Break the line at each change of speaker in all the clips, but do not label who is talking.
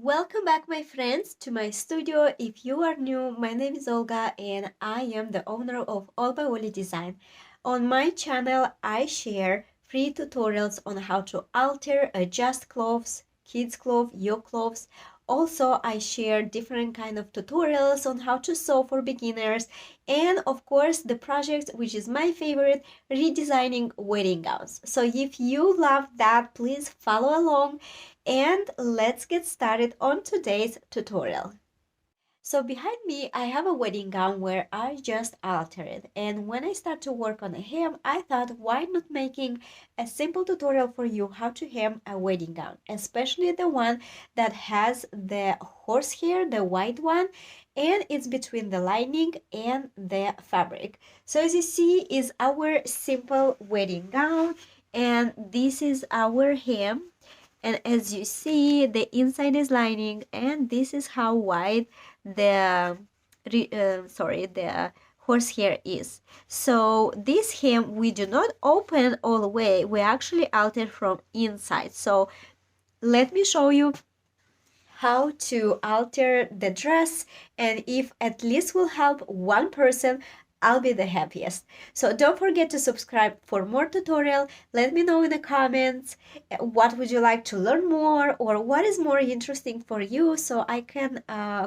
Welcome back, my friends, to my studio. If you are new, my name is Olga and I am the owner of AllbyOly Design. On my channel, I share free tutorials on how to alter, adjust clothes, kids' clothes, your clothes. Also, I share different kind of tutorials on how to sew for beginners, and of course, the project which is my favorite, redesigning wedding gowns. So if you love that, please follow along and let's get started on today's tutorial. So behind me, I have a wedding gown where I just altered. And when I start to work on a hem, I thought, why not making a simple tutorial for you how to hem a wedding gown, especially the one that has the horsehair, the white one, and it's between the lining and the fabric. So as you see, is our simple wedding gown, and this is our hem. And as you see, the inside is lining, and this is how wide the the horsehair is. So this hem we do not open all the way, we actually alter from inside. So let me show you how to alter the dress, and if at least will help one person, I'll be the happiest. So don't forget to subscribe for more tutorial. Let me know in the comments what would you like to learn more, or what is more interesting for you, so I can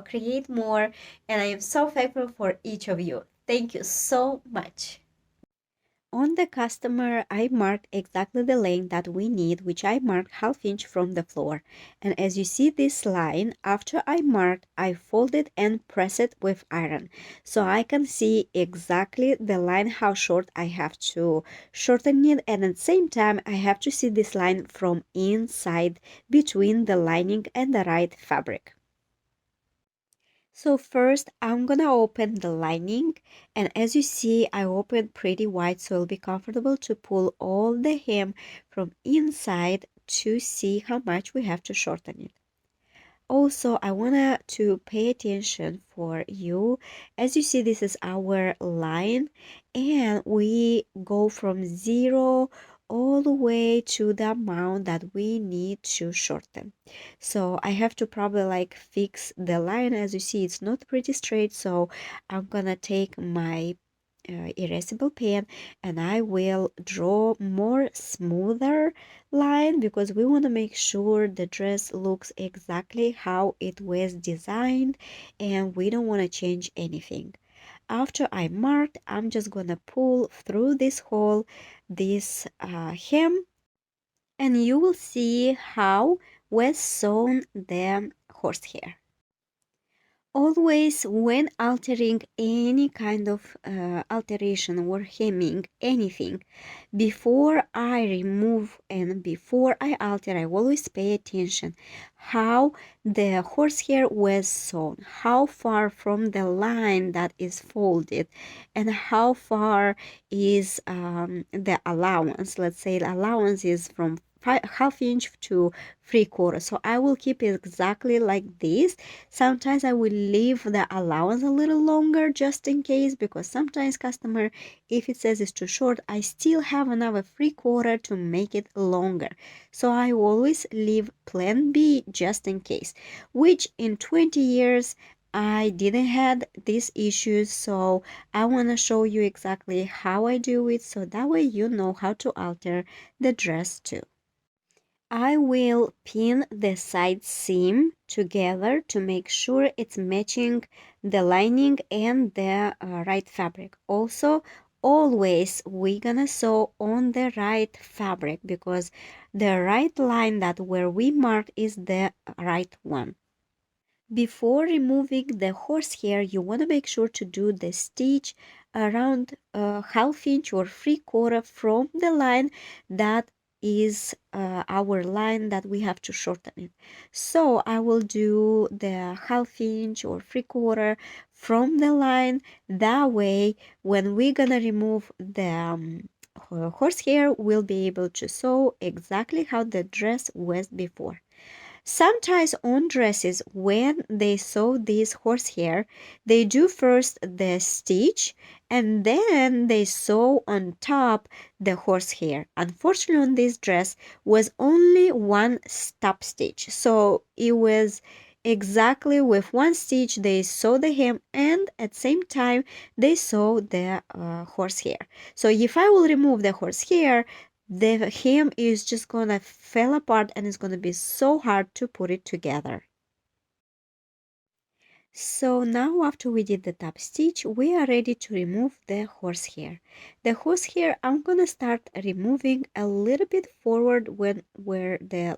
create more. And I am so thankful for each of you. Thank you so much. On the customer, I marked exactly the length that we need, which I marked ½ inch from the floor. And as you see this line, after I marked, I folded and press it with iron. So I can see exactly the line, how short I have to shorten it. And at the same time, I have to see this line from inside between the lining and the right fabric. So first I'm gonna open the lining, and as you see I opened pretty wide so it'll be comfortable to pull all the hem from inside to see how much we have to shorten it. Also, I want to pay attention for you. As you see, this is our line, and we go from 0 all the way to the amount that we need to shorten. So I have to probably like fix the line. As you see, it's not pretty straight, so I'm gonna take my erasable pen and I will draw more smoother line, because we want to make sure the dress looks exactly how it was designed and we don't want to change anything. After I marked, I'm just gonna pull through this hole, this hem, and you will see how was sewn the horsehair. Always, when altering any kind of alteration or hemming anything, before I remove and before I alter, I always pay attention how the horsehair was sewn, how far from the line that is folded, and how far is the allowance. Let's say the allowance is from ½ inch to 3/4. So I will keep it exactly like this. Sometimes I will leave the allowance a little longer just in case, because sometimes customer, if it says it's too short, I still have another 3/4 to make it longer. So I always leave plan B just in case, which in 20 years I didn't had these issues. So I want to show you exactly how I do it, so that way you know how to alter the dress too. I will pin the side seam together to make sure it's matching the lining and the right fabric. Also, always we're gonna sew on the right fabric, because the right line that where we marked is the right one. Before removing the horsehair, you want to make sure to do the stitch around ½ inch or 3/4 from the line that is our line that we have to shorten it. So I will do the ½ inch or 3/4 from the line. That way, when we're gonna remove the horsehair, we'll be able to sew exactly how the dress was before. Sometimes on dresses, when they sew this horsehair, they do first the stitch and then they sew on top the horsehair. Unfortunately, on this dress was only one stop stitch, so Exactly, with one stitch they sew the hem and at the same time they sew the horsehair. So if I will remove the horsehair, the hem is just gonna fall apart and it's gonna be so hard to put it together. So now after we did the top stitch, we are ready to remove the horsehair. The horsehair I'm gonna start removing a little bit forward when where the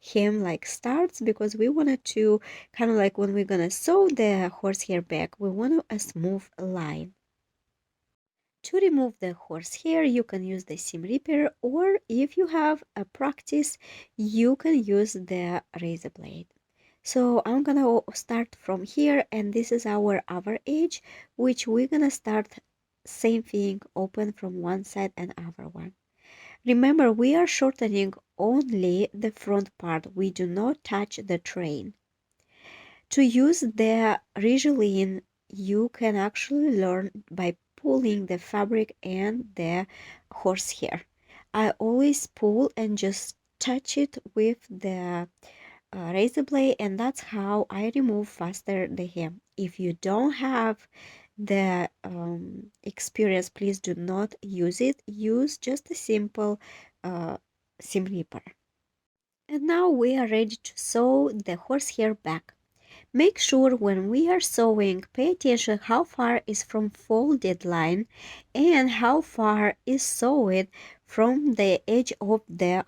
hem like starts, because we wanted to kind of like when we're gonna sew the horsehair back, we want a smooth line. To remove the horsehair, you can use the seam ripper, or if you have a practice, you can use the razor blade. So I'm gonna start from here, and this is our other edge, which we're gonna start same thing, open from one side and other one. Remember, we are shortening only the front part. We do not touch the train. To use the Ridgeline, you can actually learn by pulling the fabric and the horsehair. I always pull and just touch it with the razor blade, and that's how I remove faster the hem. If you don't have the experience, please do not use it. Use just a simple seam ripper. And now we are ready to sew the horsehair back. Make sure when we are sewing, pay attention how far is from folded line and how far is sewed from the edge of the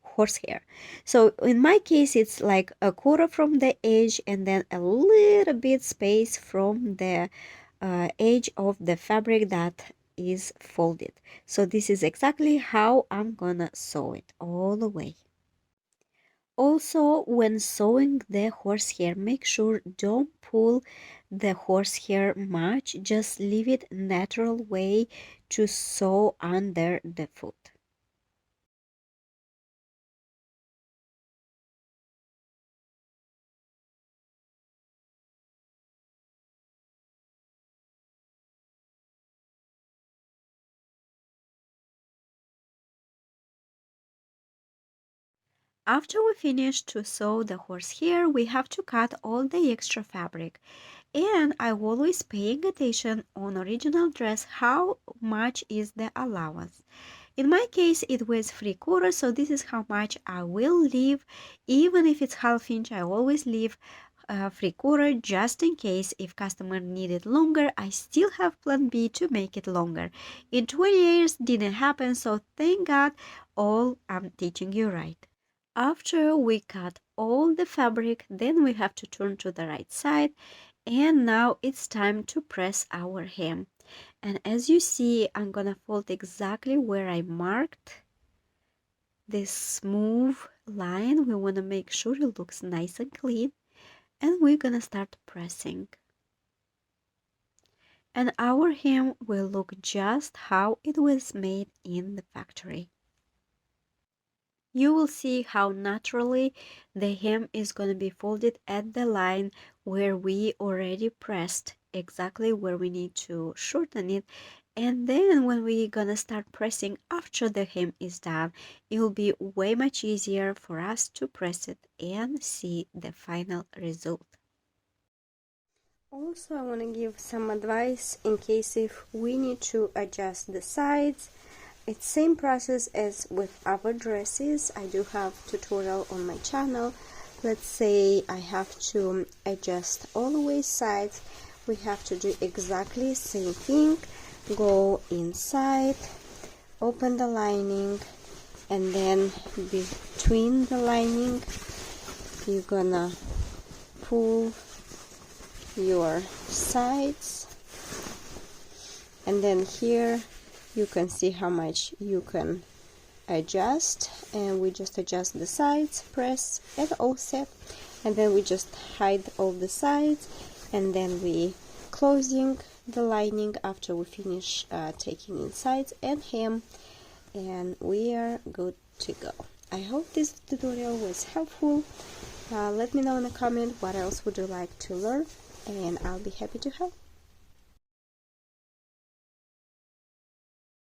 horsehair. So in my case, it's like a quarter from the edge and then a little bit space from the edge of the fabric that is folded. So this is exactly how I'm gonna sew it all the way. Also, when sewing the horsehair, make sure don't pull the horsehair much, just leave it natural way to sew under the foot. After we finish to sew the horsehair, we have to cut all the extra fabric. And I always paying attention on original dress how much is the allowance. In my case, it was 3/4, so this is how much I will leave. Even if it's half inch, I always leave 3/4 just in case if customer needed longer. I still have plan B to make it longer. In 20 years, didn't happen, so thank God all I'm teaching you right. After we cut all the fabric, then we have to turn to the right side, and now it's time to press our hem. And as you see, I'm gonna fold exactly where I marked this smooth line. We want to make sure it looks nice and clean, and we're gonna start pressing. And our hem will look just how it was made in the factory. You will see how naturally the hem is going to be folded at the line where we already pressed, exactly where we need to shorten it. And then when we're gonna start pressing after the hem is done, it will be way much easier for us to press it and see the final result. Also, I want to give some advice in case if we need to adjust the sides. It's same process as with other dresses. I do have tutorial on my channel. Let's say I have to adjust all the way sides. We have to do exactly same thing. Go inside, open the lining, and then between the lining you're gonna pull your sides, and then here you can see how much you can adjust, and we just adjust the sides, press, and all set. And then we just hide all the sides, and then we closing the lining after we finish taking in sides and hem, and we are good to go. I hope this tutorial was helpful. Let me know in the comment what else would you like to learn, and I'll be happy to help.